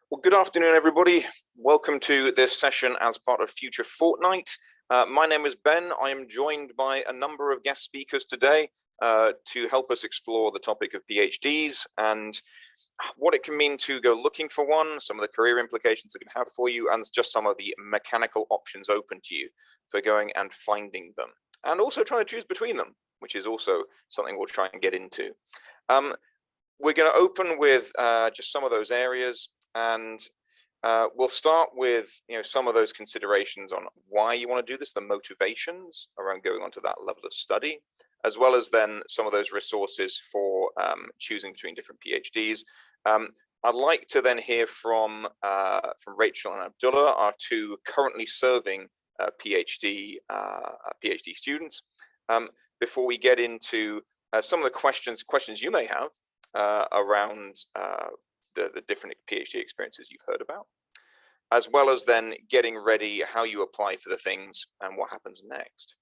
Well, good afternoon, everybody. Welcome to this session as part of Future Fortnight. My name is Ben. I am joined by a number of guest speakers today to help us explore the topic of PhDs and what it can mean to go looking for one, some of the career implications it can have for you, and just some of the mechanical options open to you for going and finding them, and also trying to choose between them, which is also something we'll try and get into. We're going to open with just some of those areas, and we'll start with some of those considerations on why you want to do this, the motivations around going onto that level of study, as well as then some of those resources for choosing between different PhDs. I'd like to then hear from Rachel and Abdullah, our two currently serving PhD students, before we get into some of the questions you may have around the different PhD experiences you've heard about, as well as then getting ready how you apply for the things and what happens next.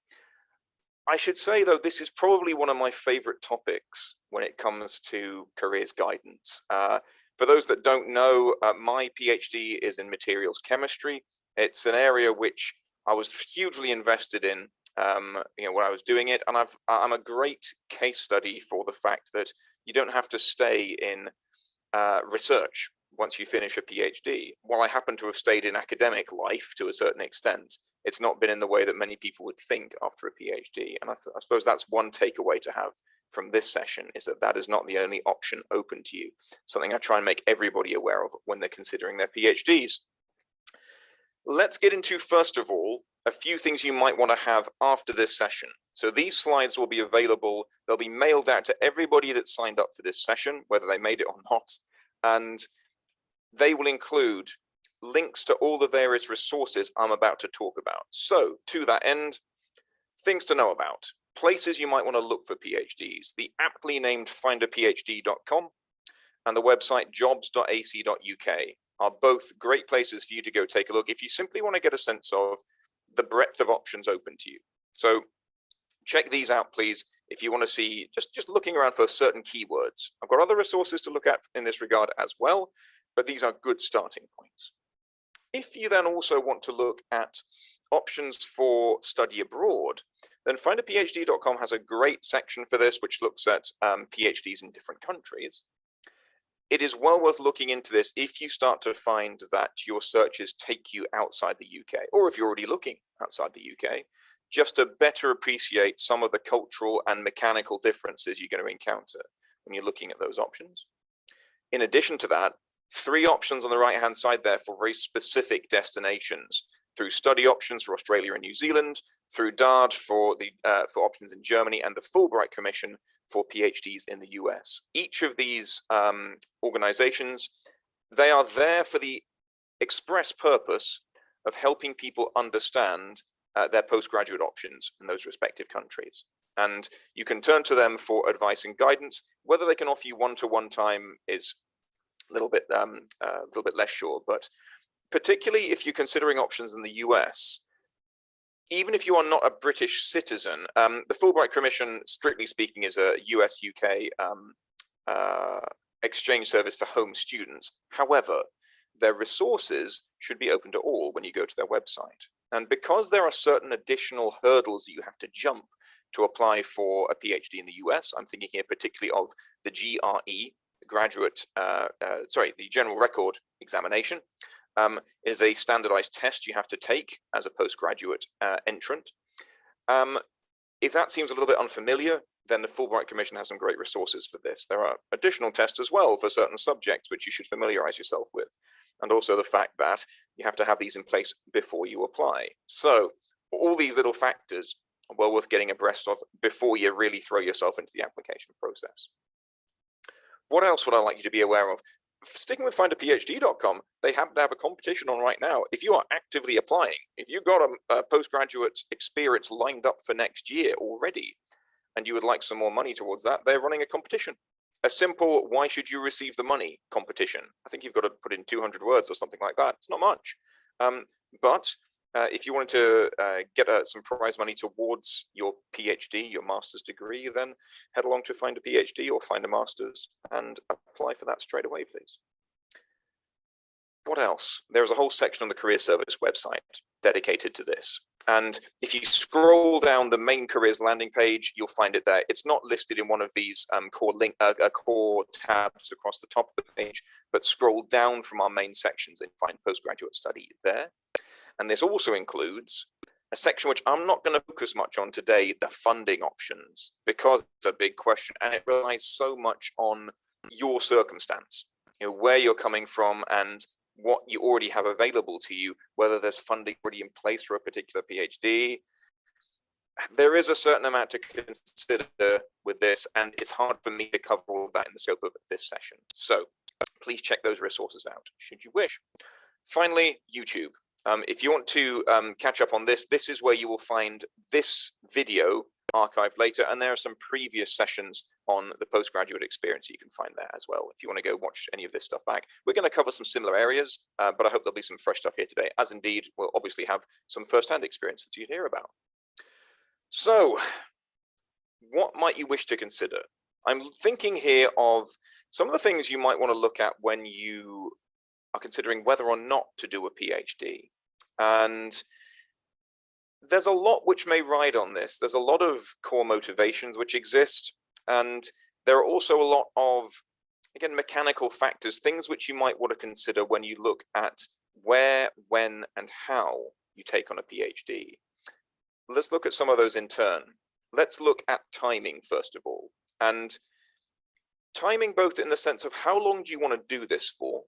I should say, though, this is probably one of my favorite topics when it comes to careers guidance. For those that don't know, my PhD is in materials chemistry. It's an area which I was hugely invested in when I was doing it, and I'm a great case study for the fact that you don't have to stay in research once you finish a PhD. While I happen to have stayed in academic life to a certain extent, it's not been in the way that many people would think after a PhD. And I suppose that's one takeaway to have from this session, is that is not the only option open to you. Something I try and make everybody aware of when they're considering their PhDs. Let's get into, first of all, a few things you might want to have after this session. So these slides will be available. They'll be mailed out to everybody that signed up for this session, whether they made it or not. And they will include links to all the various resources I'm about to talk about. So to that end, things to know about, places you might want to look for PhDs, the aptly named findaphd.com and the website jobs.ac.uk are both great places for you to go take a look if you simply want to get a sense of the breadth of options open to you. So check these out, please, if you want to see, just looking around for certain keywords. I've got other resources to look at in this regard as well, but these are good starting points. If you then also want to look at options for study abroad, then findaphd.com has a great section for this, which looks at PhDs in different countries. It is well worth looking into this if you start to find that your searches take you outside the UK, or if you're already looking outside the UK, just to better appreciate some of the cultural and mechanical differences you're going to encounter when you're looking at those options. In addition to that, 3 options on the right-hand side there for very specific destinations, through study options for Australia and New Zealand, through DARD for options in Germany, and the Fulbright Commission for PhDs in the US. Each of these organizations, they are there for the express purpose of helping people understand their postgraduate options in those respective countries. And you can turn to them for advice and guidance. Whether they can offer you one-to-one time is a little bit less sure, but particularly if you're considering options in the US, even if you are not a British citizen, the Fulbright Commission, strictly speaking, is a US-UK exchange service for home students. However, their resources should be open to all when you go to their website. And because there are certain additional hurdles that you have to jump to apply for a PhD in the US, I'm thinking here particularly of the GRE, the General Record Examination, is a standardized test you have to take as a postgraduate entrant. If that seems a little bit unfamiliar, then the Fulbright Commission has some great resources for this. There are additional tests as well for certain subjects which you should familiarize yourself with, and also the fact that you have to have these in place before you apply. So all these little factors are well worth getting abreast of before you really throw yourself into the application process. What else would I like you to be aware of? Sticking with findaphd.com, they happen to have a competition on right now. If you are actively applying, if you've got a postgraduate experience lined up for next year already, and you would like some more money towards that, they're running a competition. A simple, why should you receive the money competition. I think you've got to put in 200 words or something like that. It's not much. But if you wanted to get some prize money towards your PhD, your master's degree, then head along to Find a PhD or Find a Master's and apply for that straight away, please. What else? There's a whole section on the Careers Service website dedicated to this. And if you scroll down the main careers landing page, you'll find it there. It's not listed in one of these core tabs across the top of the page, but scroll down from our main sections and find postgraduate study there. And this also includes a section which I'm not going to focus much on today, the funding options, because it's a big question and it relies so much on your circumstance, where you're coming from and what you already have available to you, whether there's funding already in place for a particular PhD. There is a certain amount to consider with this, and it's hard for me to cover all of that in the scope of this session. So please check those resources out, should you wish. Finally, YouTube. If you want to catch up on this, this is where you will find this video archived later, and there are some previous sessions on the postgraduate experience you can find there as well. If you want to go watch any of this stuff back, we're going to cover some similar areas, but I hope there'll be some fresh stuff here today, as indeed we'll obviously have some first-hand experience that you'd hear about. So what might you wish to consider? I'm thinking here of some of the things you might want to look at when you are considering whether or not to do a PhD. And there's a lot which may ride on this. There's a lot of core motivations which exist, and there are also a lot of, again, mechanical factors, things which you might want to consider when you look at where, when, and how you take on a PhD. Let's look at some of those in turn. Let's look at timing, first of all. And timing both in the sense of how long do you want to do this for,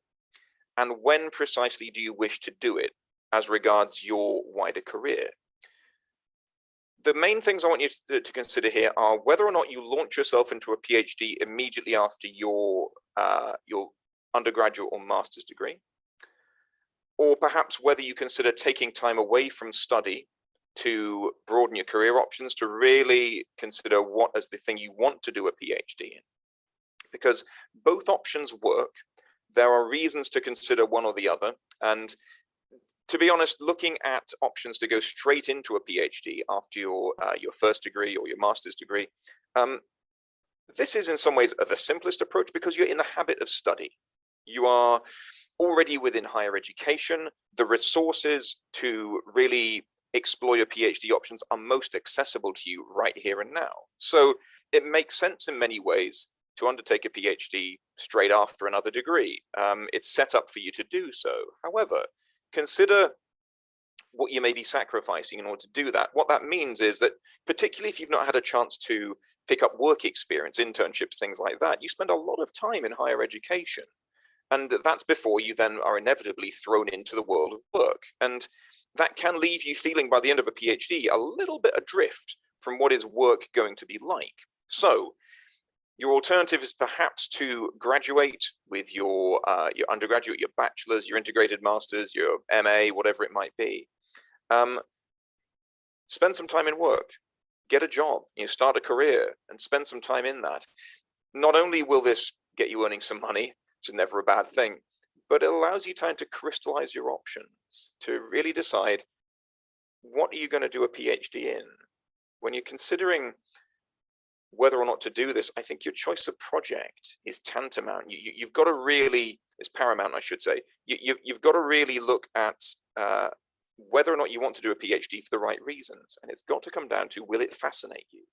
and when precisely do you wish to do it as regards your wider career. The main things I want you to consider here are whether or not you launch yourself into a PhD immediately after your undergraduate or master's degree, or perhaps whether you consider taking time away from study to broaden your career options, to really consider what is the thing you want to do a PhD in. Because both options work. There are reasons to consider one or the other, and to be honest, looking at options to go straight into a PhD after your first degree or your master's degree, this is in some ways the simplest approach because you're in the habit of study. You are already within higher education. The resources to really explore your PhD options are most accessible to you right here and now. So it makes sense in many ways to undertake a PhD straight after another degree. It's set up for you to do so. However, consider what you may be sacrificing in order to do that. What that means is that, particularly if you've not had a chance to pick up work experience, internships, things like that, you spend a lot of time in higher education. And that's before you then are inevitably thrown into the world of work. And that can leave you feeling by the end of a PhD a little bit adrift from what is work going to be like. So your alternative is perhaps to graduate with your undergraduate, your bachelor's, your integrated master's, your MA, whatever it might be. Spend some time in work, get a job, start a career and spend some time in that. Not only will this get you earning some money, which is never a bad thing, but it allows you time to crystallize your options, to really decide what are you going to do a PhD in. When you're considering whether or not to do this, I think your choice of project is tantamount. You've got to really, it's paramount, I should say. You've got to really look at whether or not you want to do a PhD for the right reasons. And it's got to come down to, will it fascinate you?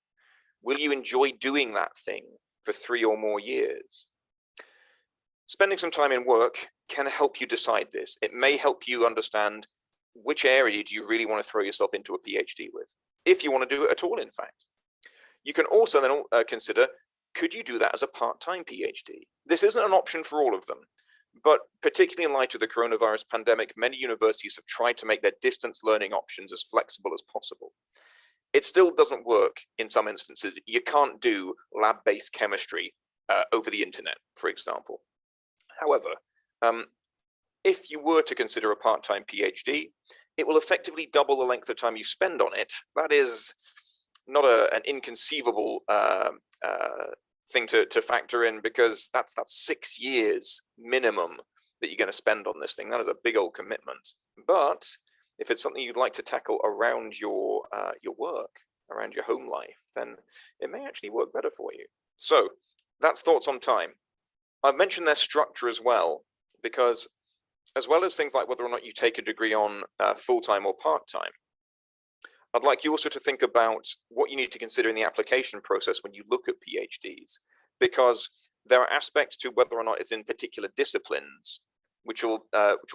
Will you enjoy doing that thing for 3 or more years? Spending some time in work can help you decide this. It may help you understand which area do you really want to throw yourself into a PhD with, if you want to do it at all, in fact. You can also then consider, could you do that as a part-time PhD? This isn't an option for all of them, but particularly in light of the coronavirus pandemic, many universities have tried to make their distance learning options as flexible as possible. It still doesn't work in some instances. You can't do lab-based chemistry over the internet, for example. However, if you were to consider a part-time PhD, it will effectively double the length of time you spend on it. That is not an inconceivable thing to factor in, because that's 6 years minimum that you're going to spend on this thing. That is a big old commitment. But if it's something you'd like to tackle around your work, around your home life, then it may actually work better for you. So that's thoughts on time. I've mentioned their structure as well, because as well as things like whether or not you take a degree on full-time or part-time. I'd like you also to think about what you need to consider in the application process when you look at PhDs, because there are aspects to whether or not it's in particular disciplines which will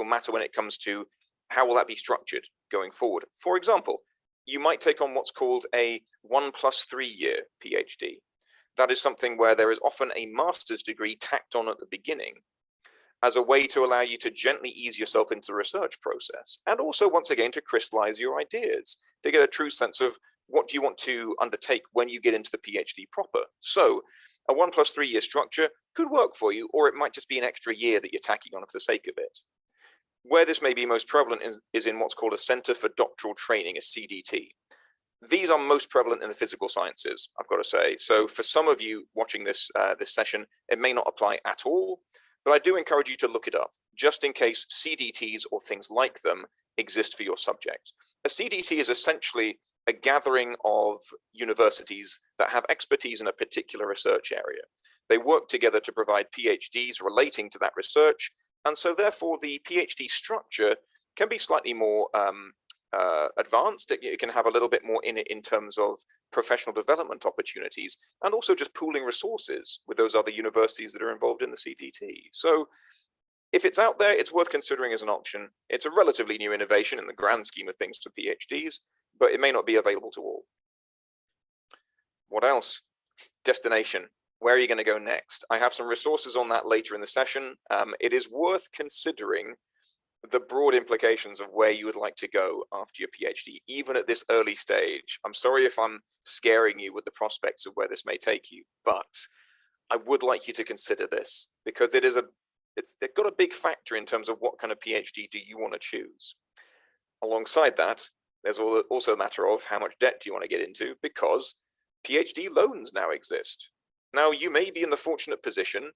matter when it comes to how will that be structured going forward. For example, you might take on what's called a 1+3 year PhD. That is something where there is often a master's degree tacked on at the beginning as a way to allow you to gently ease yourself into the research process, and also, once again, to crystallize your ideas, to get a true sense of what do you want to undertake when you get into the PhD proper. So a 1+3 year structure could work for you, or it might just be an extra year that you're tacking on for the sake of it. Where this may be most prevalent is in what's called a Center for Doctoral Training, a CDT. These are most prevalent in the physical sciences, I've got to say. So for some of you watching this session, it may not apply at all, but I do encourage you to look it up, just in case CDTs or things like them exist for your subject. A CDT is essentially a gathering of universities that have expertise in a particular research area. They work together to provide PhDs relating to that research, and so therefore the PhD structure can be slightly more advanced. It can have a little bit more in it in terms of professional development opportunities, and also just pooling resources with those other universities that are involved in the CDT. So if it's out there, it's worth considering as an option. It's a relatively new innovation in the grand scheme of things for PhDs, but it may not be available to all. What else? Destination. Where are you going to go next? I have some resources on that later in the session. It is worth considering the broad implications of where you would like to go after your PhD, even at this early stage. I'm sorry if I'm scaring you with the prospects of where this may take you, but I would like you to consider this, because it's got a big factor in terms of what kind of PhD do you want to choose. Alongside that, there's also a matter of how much debt do you want to get into, because PhD loans now exist. Now, you may be in the fortunate position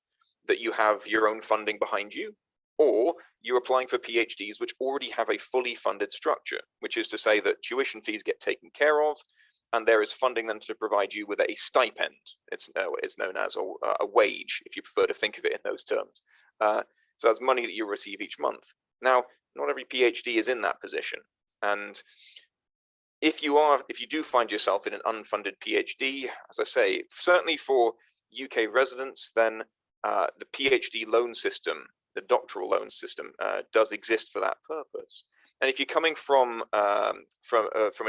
that you have your own funding behind you, or you're applying for PhDs which already have a fully funded structure, which is to say that tuition fees get taken care of, and there is funding then to provide you with a stipend. It's known as a wage, if you prefer to think of it in those terms. So that's money that you receive each month. Now, not every PhD is in that position, and if you do find yourself in an unfunded PhD, as I say, certainly for UK residents, then the PhD loan system, the doctoral loan system, does exist for that purpose. And if you're coming from a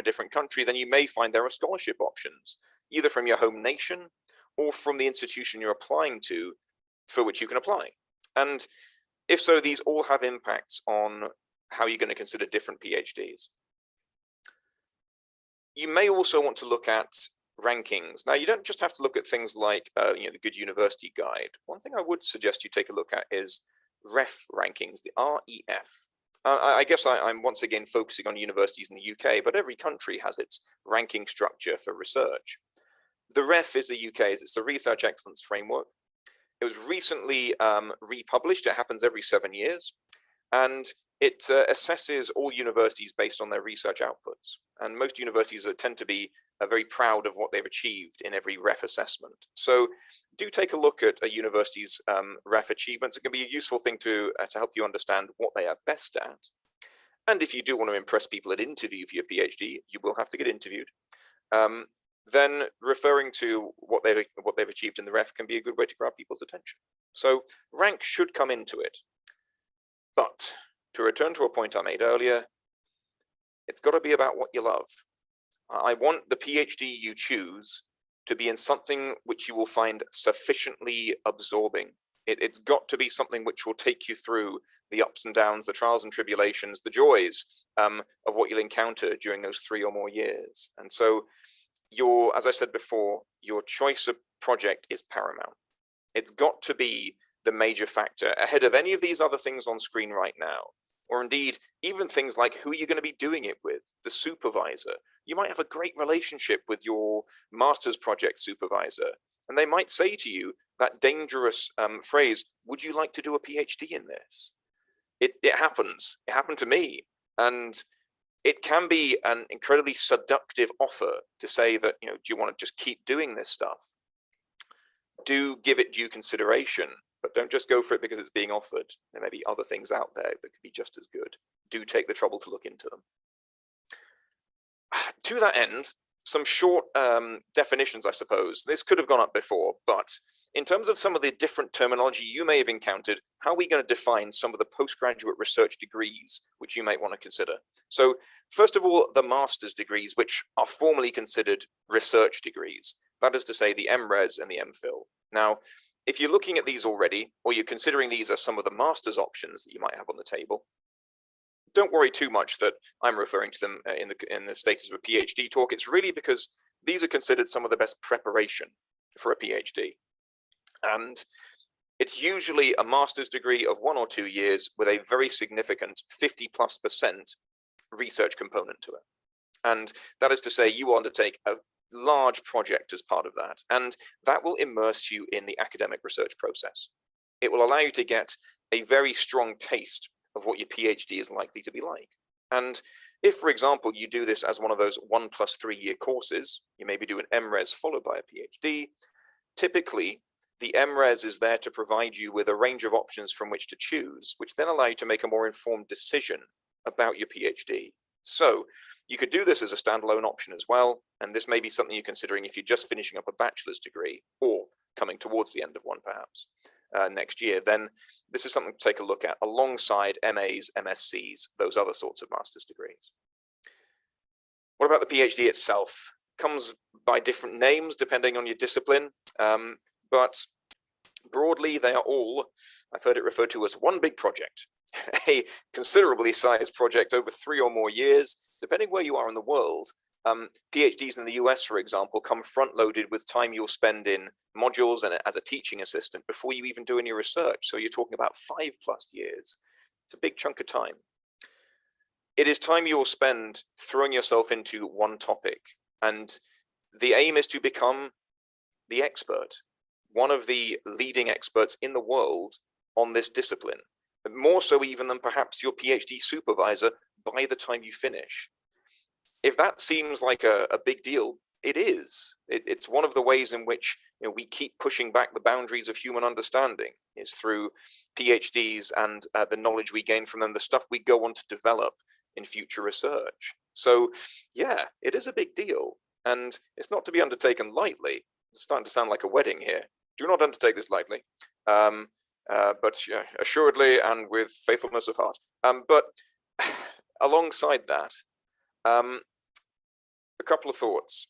different country, then you may find there are scholarship options, either from your home nation or from the institution you're applying to, for which you can apply. And if so, these all have impacts on how you're going to consider different PhDs. You may also want to look at rankings. Now, you don't just have to look at things like the Good University Guide. One thing I would suggest you take a look at is REF rankings, the REF. I guess I'm once again focusing on universities in the UK, but every country has its ranking structure for research. The REF is the UK's, it's the Research Excellence Framework. It was recently republished. It happens every 7 years, and it assesses all universities based on their research outputs. And most universities tend to be very proud of what they've achieved in every REF assessment. So do take a look at a university's REF achievements. It can be a useful thing to help you understand what they are best at. And if you do want to impress people at interview for your PhD, you will have to get interviewed. Then referring to what they've achieved in the REF can be a good way to grab people's attention. So rank should come into it. But to return to a point I made earlier, it's got to be about what you love. I want the PhD you choose to be in something which you will find sufficiently absorbing. It's got to be something which will take you through the ups and downs, the trials and tribulations, the joys of what you'll encounter during those 3 or more years. And so as I said before, your choice of project is paramount. It's got to be the major factor ahead of any of these other things on screen right now. Or indeed, even things like who you're going to be doing it with, the supervisor. You might have a great relationship with your master's project supervisor, and they might say to you that dangerous phrase, would you like to do a PhD in this? It happens. It happened to me. And it can be an incredibly seductive offer to say that, do you want to just keep doing this stuff? Do give it due consideration. but don't just go for it because it's being offered. There may be other things out there that could be just as good. Do take the trouble to look into them. To that end, some short definitions, I suppose. This could have gone up before, but in terms of some of the different terminology you may have encountered, how are we going to define some of the postgraduate research degrees which you might want to consider? So first of all, the master's degrees, which are formally considered research degrees. That is to say the MRes and the MPhil. Now, if you're looking at these already, or you're considering these as some of the master's options that you might have on the table, don't worry too much that I'm referring to them in the status of a PhD talk. It's really because these are considered some of the best preparation for a PhD. And it's usually a master's degree of 1 or 2 years with a very significant 50+% research component to it. And that is to say, you will undertake a large project as part of that, and that will immerse you in the academic research process. It will allow you to get a very strong taste of what your PhD is likely to be like. And if, for example, you do this as one of those 1+3 year courses, you maybe do an MRes followed by a PhD, typically the MRes is there to provide you with a range of options from which to choose, which then allow you to make a more informed decision about your PhD. So you could do this as a standalone option as well, and this may be something you're considering if you're just finishing up a bachelor's degree or coming towards the end of one perhaps next year. Then this is something to take a look at alongside MAs, MScs, those other sorts of master's degrees. What about the PhD itself? Comes by different names depending on your discipline, but broadly they are all, I've heard it referred to as one big project, a considerably sized project over 3 or more years, depending where you are in the world. PhDs in the US, for example, come front-loaded with time you'll spend in modules and as a teaching assistant before you even do any research. So you're talking about 5+ years. It's a big chunk of time. It is time you'll spend throwing yourself into one topic. And the aim is to become the expert, one of the leading experts in the world on this discipline, more so even than perhaps your PhD supervisor by the time you finish. If that seems like a big deal, it is. It's one of the ways in which we keep pushing back the boundaries of human understanding, is through PhDs and the knowledge we gain from them, the stuff we go on to develop in future research. So yeah, it is a big deal, and it's not to be undertaken lightly. It's starting to sound like a wedding here. Do not undertake this lightly, but yeah, assuredly and with faithfulness of heart. But alongside that, a couple of thoughts.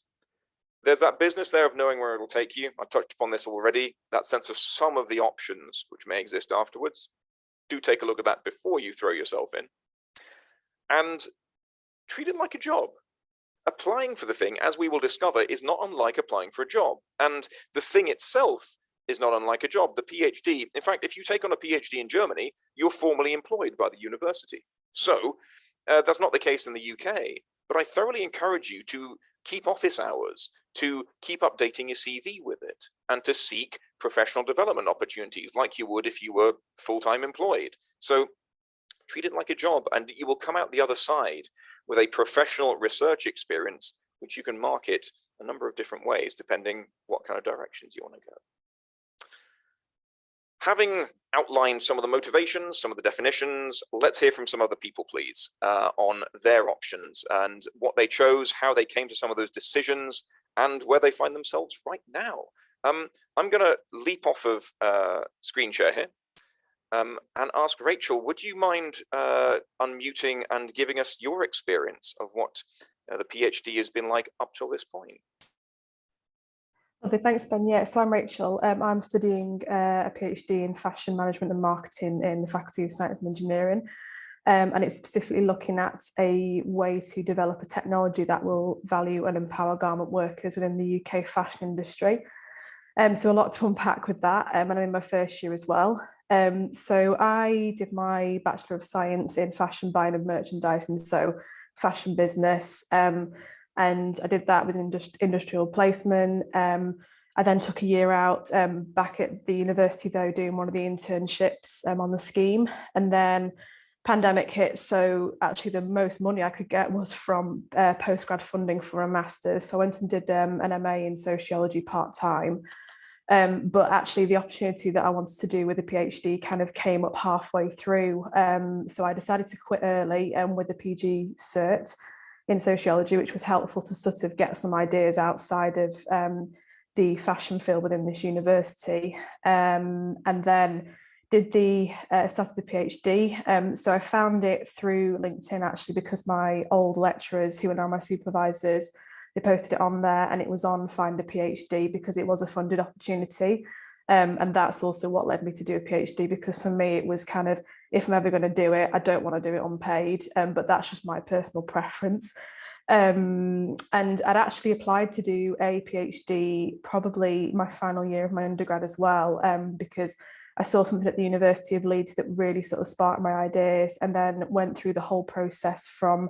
There's that business there of knowing where it'll take you. I touched upon this already, that sense of some of the options which may exist afterwards. Do take a look at that before you throw yourself in. And treat it like a job. Applying for the thing, as we will discover, is not unlike applying for a job. And the thing itself is not unlike a job. The PhD, in fact, if you take on a PhD in Germany, you're formally employed by the university. So that's not the case in the UK, but I thoroughly encourage you to keep office hours, to keep updating your CV with it, and to seek professional development opportunities like you would if you were full-time employed. So treat it like a job, and you will come out the other side with a professional research experience, which you can market a number of different ways, depending what kind of directions you want to go. Having outlined some of the motivations, some of the definitions, let's hear from some other people, please, on their options and what they chose, how they came to some of those decisions, and where they find themselves right now. I'm going to leap off of screen share here and ask Rachel, would you mind unmuting and giving us your experience of what the PhD has been like up till this point? Okay, thanks, Ben. Yeah, so I'm Rachel. I'm studying a PhD in fashion management and marketing in the Faculty of Science and Engineering. And it's specifically looking at a way to develop a technology that will value and empower garment workers within the UK fashion industry. So a lot to unpack with that, and I'm in my first year as well. So I did my Bachelor of Science in fashion buying and merchandising, so fashion business, and I did that with industrial placement. I then took a year out back at the university though, doing one of the internships on the scheme, and then pandemic hit, so actually the most money I could get was from postgrad funding for a master's. So I went and did an MA in sociology part-time, But actually the opportunity that I wanted to do with a PhD kind of came up halfway through. So I decided to quit early with a PG cert in sociology, which was helpful to sort of get some ideas outside of the fashion field within this university. And then started the PhD. So I found it through LinkedIn, actually, because my old lecturers, who are now my supervisors, they posted it on there, and it was on Find a PhD because it was a funded opportunity. And that's also what led me to do a PhD, because for me, it was kind of, if I'm ever going to do it, I don't want to do it unpaid, but that's just my personal preference. And I'd actually applied to do a PhD probably my final year of my undergrad as well, because I saw something at the University of Leeds that really sort of sparked my ideas, and then went through the whole process from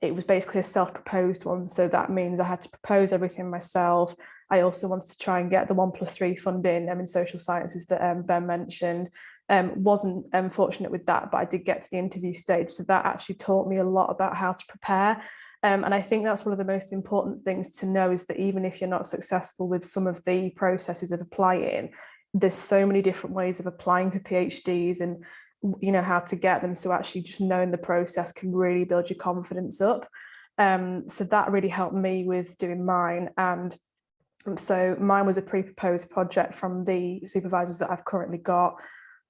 it was basically a self-proposed one. So that means I had to propose everything myself. I also wanted to try and get the 1+3 funding in social sciences that Ben mentioned. Wasn't fortunate with that, but I did get to the interview stage. So that actually taught me a lot about how to prepare. And I think that's one of the most important things to know, is that even if you're not successful with some of the processes of applying, there's so many different ways of applying for PhDs, and how to get them. So actually just knowing the process can really build your confidence up. So that really helped me with doing mine. And so mine was a pre-proposed project from the supervisors that I've currently got.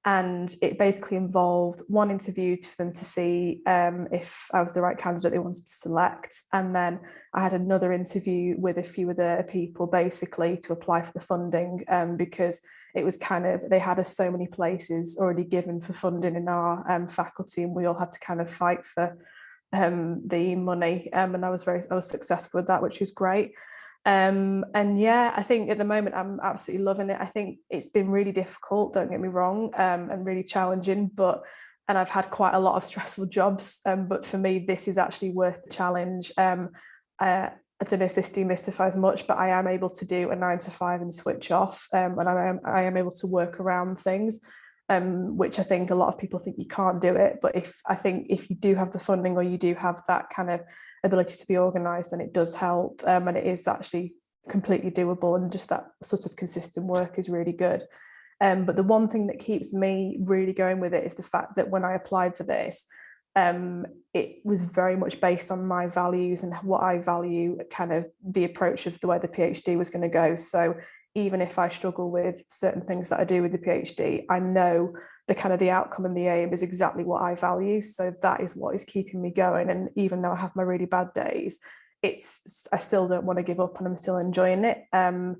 And it basically involved one interview for them to see if I was the right candidate they wanted to select. And then I had another interview with a few other people, basically to apply for the funding, because it was kind of, they had us so many places already given for funding in our faculty, and we all had to kind of fight for the money. And I was successful with that, which was great. And yeah, I think at the moment I'm absolutely loving it. I think it's been really difficult, don't get me wrong, and really challenging, and I've had quite a lot of stressful jobs, but for me this is actually worth the challenge. I don't know if this demystifies much, but I am able to do a 9 to 5 and switch off, and I am able to work around things, which I think a lot of people think you can't do it. But I think if you do have the funding, or you do have that kind of ability to be organized, then it does help, and it is actually completely doable, and just that sort of consistent work is really good. But the one thing that keeps me really going with it is the fact that when I applied for this, it was very much based on my values and what I value, kind of the approach of the way the PhD was going to go. So even if I struggle with certain things that I do with the PhD, I know the outcome and the aim is exactly what I value. So that is what is keeping me going. And even though I have my really bad days, I still don't want to give up, and I'm still enjoying it. And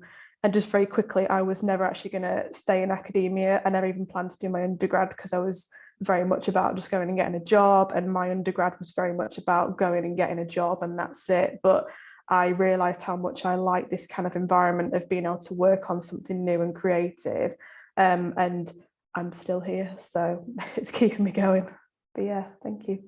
just very quickly, I was never actually going to stay in academia. I never even planned to do my undergrad, because I was very much about just going and getting a job, and my undergrad was very much about going and getting a job, and that's it. But I realized how much I like this kind of environment of being able to work on something new and creative, and I'm still here, so it's keeping me going. But yeah, thank you.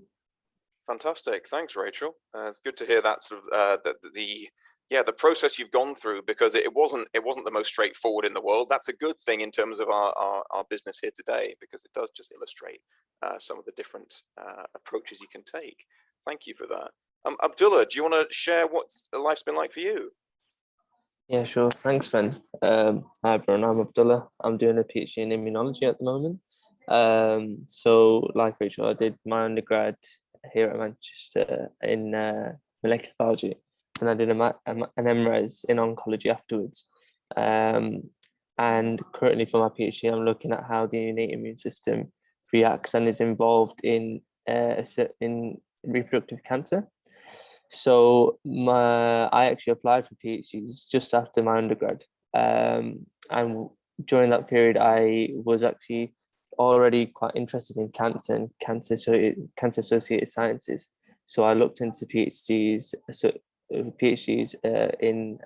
Fantastic, thanks, Rachel. It's good to hear that sort of the process you've gone through, because it wasn't the most straightforward in the world. That's a good thing in terms of our business here today, because it does just illustrate some of the different approaches you can take. Thank you for that. Abdullah, do you want to share what life's been like for you? Yeah, sure. Thanks, Ben. Hi, everyone. I'm Abdullah. I'm doing a PhD in immunology at the moment. So, like Rachel, I did my undergrad here at Manchester in molecular biology, and I did an MRes in oncology afterwards. And currently for my PhD, I'm looking at how the innate immune system reacts and is involved in reproductive cancer. So I actually applied for PhDs just after my undergrad, and during that period, I was actually already quite interested in cancer and cancer-associated sciences. So I looked into PhDs in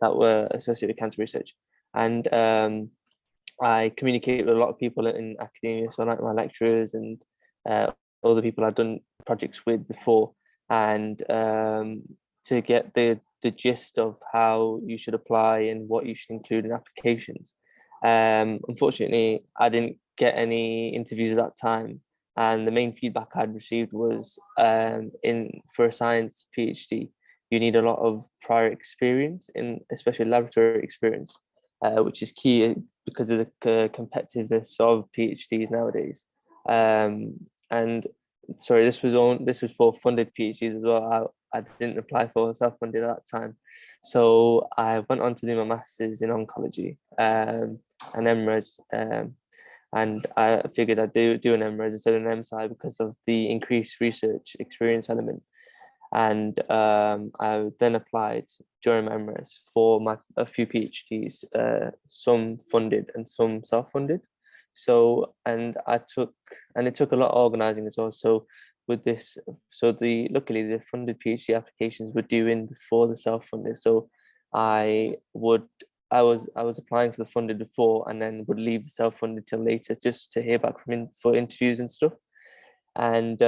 that were associated with cancer research, and I communicated with a lot of people in academia, so like my lecturers and other people I've done projects with before, and to get the gist of how you should apply and what you should include in applications. Unfortunately, I didn't get any interviews at that time, and the main feedback I'd received was for a science PhD, you need a lot of prior experience, in especially laboratory experience, which is key because of the competitiveness of PhDs nowadays. And sorry, this was for funded PhDs as well. I didn't apply for self-funded at that time, so I went on to do my masters in oncology, and MRes, and I figured I'd do an MRes instead of an MSci because of the increased research experience element. And I then applied during my MRes for a few PhDs, some funded and some self-funded. So it took a lot of organizing as well. So with this, luckily the funded PhD applications were due in before the self-funded. So I was applying for the funded before, and then would leave the self-funded till later just to hear back for interviews and stuff. And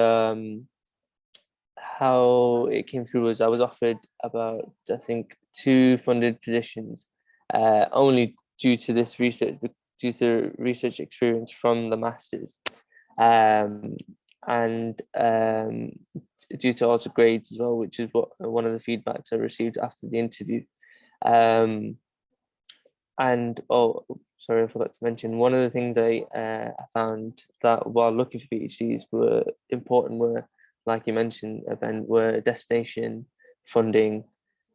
how it came through was I was offered about, I think, 2 funded positions, only due to research experience from the masters, and due to also grades as well, which is one of the feedbacks I received after the interview. And sorry, I forgot to mention, one of the things I found that while looking for PhDs were important were, like you mentioned, Ben, were destination, funding,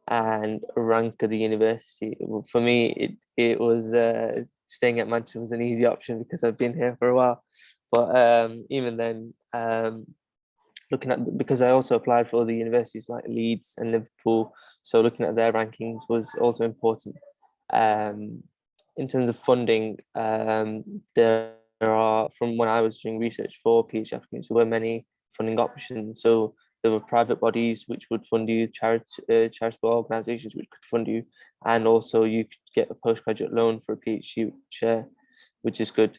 and rank of the university. For me, it was staying at Manchester was an easy option because I've been here for a while. But even then, because I also applied for other universities like Leeds and Liverpool, so looking at their rankings was also important. In terms of funding, there are, from when I was doing research for PhD applicants, there were many funding options. So there were private bodies which would fund you, charitable organizations which could fund you, and also you could get a postgraduate loan for a PhD, which is good.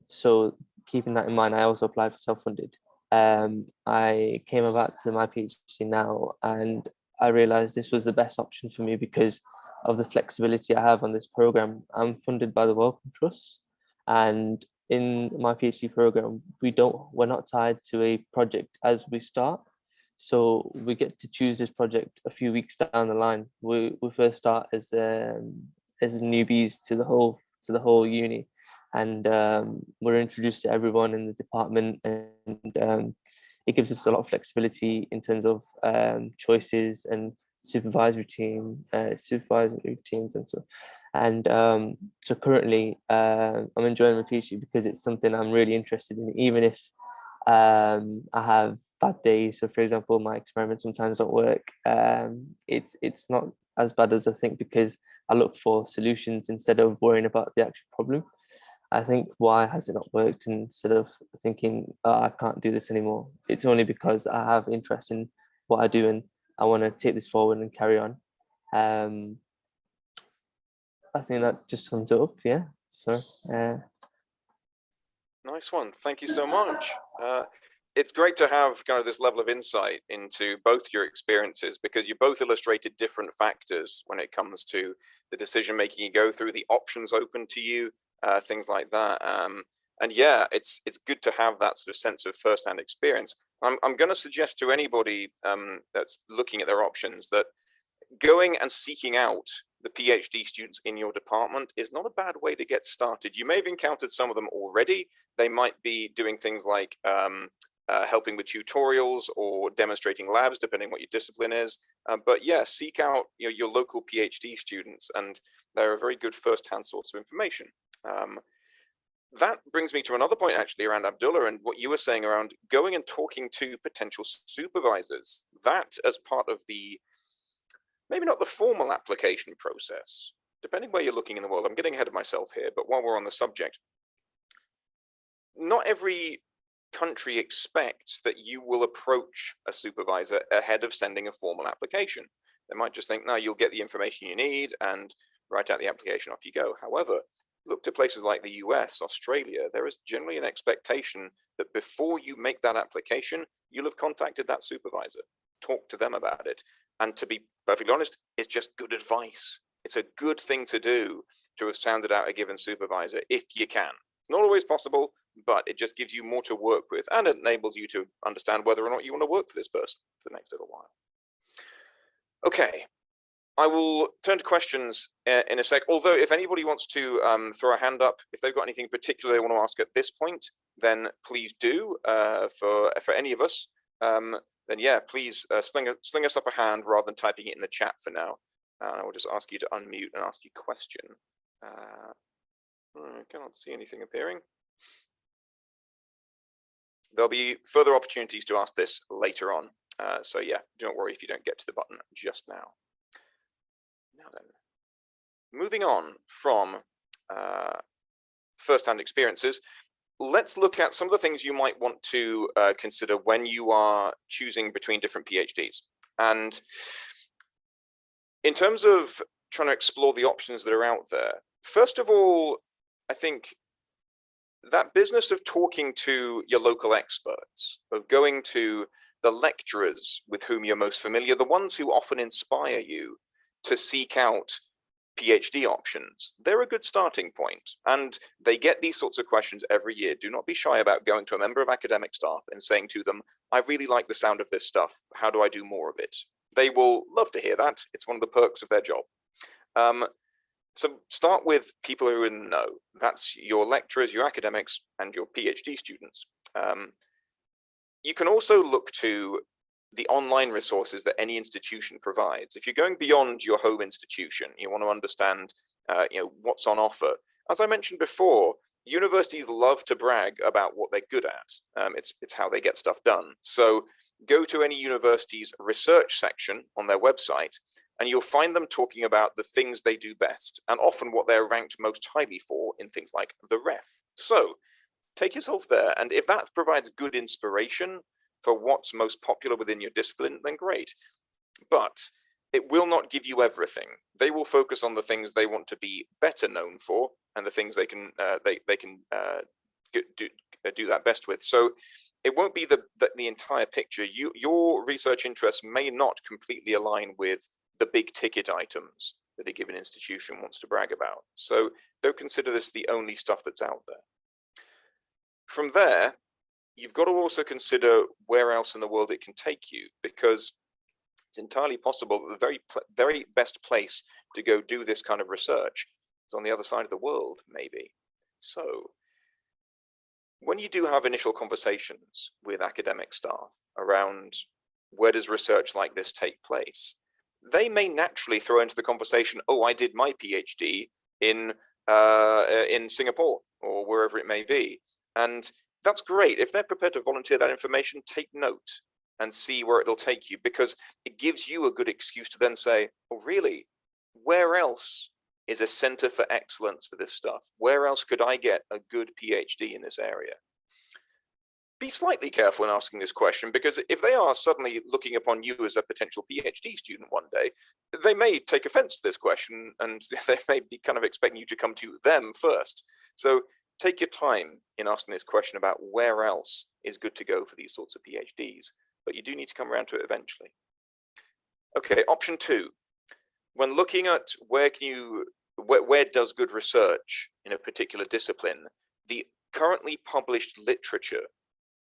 So keeping that in mind, I also applied for self-funded. I came about to my PhD now, and I realized this was the best option for me because of the flexibility I have on this program. I'm funded by the Wellcome Trust, and in my PhD program, we're not tied to a project as we start. So we get to choose this project a few weeks down the line. We first start as newbies to the whole uni, and we're introduced to everyone in the department, and it gives us a lot of flexibility in terms of choices and supervisory teams and so. And so currently I'm enjoying my PhD because it's something I'm really interested in, even if I have bad days. So for example, my experiments sometimes don't work. It's not as bad as I think because I look for solutions instead of worrying about the actual problem. I think, why has it not worked, instead of thinking, oh, I can't do this anymore. It's only because I have interest in what I do and I want to take this forward and carry on. I think that just sums it up. Yeah. So. Nice one. Thank you so much. It's great to have kind of this level of insight into both your experiences, because you both illustrated different factors when it comes to the decision making you go through, the options open to you, things like that. And yeah, it's good to have that sort of sense of first-hand experience. I'm going to suggest to anybody that's looking at their options that going and seeking out the PhD students in your department is not a bad way to get started. You may have encountered some of them already. They might be doing things like helping with tutorials or demonstrating labs, depending what your discipline is. But yeah, seek out your local PhD students, and they're a very good first-hand source of information. That brings me to another point actually around Abdullah and what you were saying around going and talking to potential supervisors. That as part of the, maybe not the formal application process, depending where you're looking in the world. I'm getting ahead of myself here, but while we're on the subject, not every country expects that you will approach a supervisor ahead of sending a formal application. They might just think, no, you'll get the information you need and write out the application, off you go. However, look to places like the US, Australia, there is generally an expectation that before you make that application, you'll have contacted that supervisor, talk to them about it. And to be perfectly honest, it's just good advice. It's a good thing to do to have sounded out a given supervisor if you can. Not always possible, but it just gives you more to work with, and it enables you to understand whether or not you want to work for this person for the next little while. Okay, I will turn to questions in a sec, although if anybody wants to throw a hand up, if they've got anything particular they want to ask at this point, then please do, for any of us. Then yeah, please sling us up a hand rather than typing it in the chat for now. I will just ask you to unmute and ask you a question. I cannot see anything appearing. There'll be further opportunities to ask this later on. So yeah, don't worry if you don't get to the button just now. Now then, moving on from first-hand experiences, let's look at some of the things you might want to consider when you are choosing between different PhDs. And in terms of trying to explore the options that are out there, first of all, I think that business of talking to your local experts, of going to the lecturers with whom you're most familiar, the ones who often inspire you to seek out PhD options, they're a good starting point. And they get these sorts of questions every year. Do not be shy about going to a member of academic staff and saying to them, I really like the sound of this stuff. How do I do more of it? They will love to hear that. It's one of the perks of their job. So start with people who are in the know. That's your lecturers, your academics, and your PhD students. You can also look to the online resources that any institution provides. If you're going beyond your home institution, you want to understand what's on offer. As I mentioned before, universities love to brag about what they're good at. It's how they get stuff done. So go to any university's research section on their website, and you'll find them talking about the things they do best, and often what they're ranked most highly for in things like the ref. So take yourself there, and if that provides good inspiration for what's most popular within your discipline, then great. But it will not give you everything. They will focus on the things they want to be better known for, and the things they can do that best with. So it won't be the entire picture. Your research interests may not completely align with the big ticket items that a given institution wants to brag about. So don't consider this the only stuff that's out there. From there, you've got to also consider where else in the world it can take you, because it's entirely possible that the very best place to go do this kind of research is on the other side of the world, maybe. So when you do have initial conversations with academic staff around where does research like this take place, they may naturally throw into the conversation, oh, I did my PhD in Singapore or wherever it may be. And that's great. If they're prepared to volunteer that information, take note and see where it'll take you, because it gives you a good excuse to then say, oh, really, where else is a center for excellence for this stuff? Where else could I get a good PhD in this area? Be slightly careful in asking this question, because if they are suddenly looking upon you as a potential PhD student one day, they may take offense to this question, and they may be kind of expecting you to come to them first. So take your time in asking this question about where else is good to go for these sorts of PhDs, but you do need to come around to it eventually. Okay, option 2. When looking at where does good research in a particular discipline, the currently published literature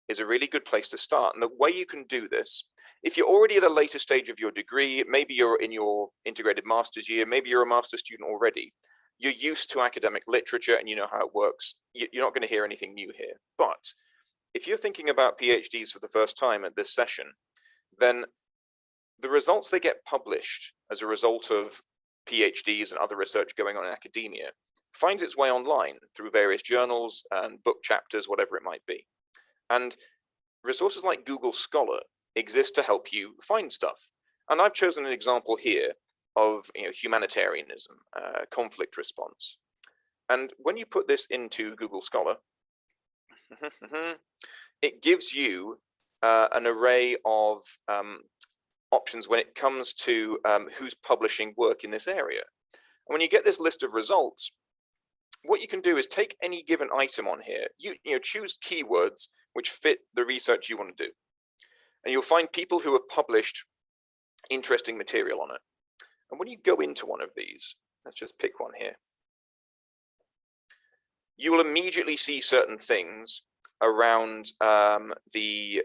is a really good place to start. And the way you can do this, if you're already at a later stage of your degree, maybe you're in your integrated master's year, maybe you're a master's student already, you're used to academic literature and you know how it works, you're not going to hear anything new here. But if you're thinking about PhDs for the first time at this session, then the results they get published as a result of PhDs and other research going on in academia finds its way online through various journals and book chapters, whatever it might be. And resources like Google Scholar exist to help you find stuff. And I've chosen an example here of humanitarianism, conflict response. And when you put this into Google Scholar, it gives you an array of options when it comes to who's publishing work in this area. And when you get this list of results, what you can do is take any given item on here, choose keywords which fit the research you want to do. And you'll find people who have published interesting material on it. And when you go into one of these, let's just pick one here, you will immediately see certain things around the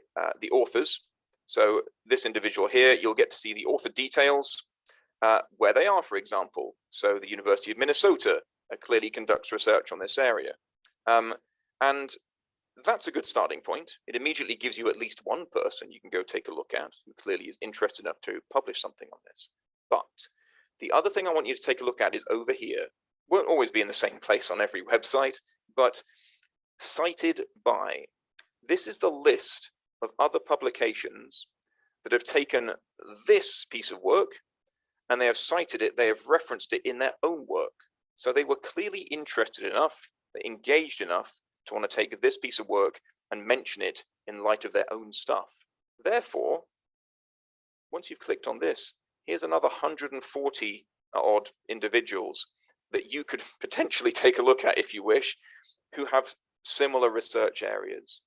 authors. So this individual here, you'll get to see the author details. where they are, for example. So the University of Minnesota clearly conducts research on this area. And that's a good starting point. It immediately gives you at least one person you can go take a look at who clearly is interested enough to publish something on this. But the other thing I want you to take a look at is over here. Won't always be in the same place on every website, but cited by. This is the list of other publications that have taken this piece of work and they have cited it, they have referenced it in their own work. So they were clearly interested enough, engaged enough to want to take this piece of work and mention it in light of their own stuff. Therefore, once you've clicked on this, here's another 140 odd individuals that you could potentially take a look at if you wish, who have similar research areas.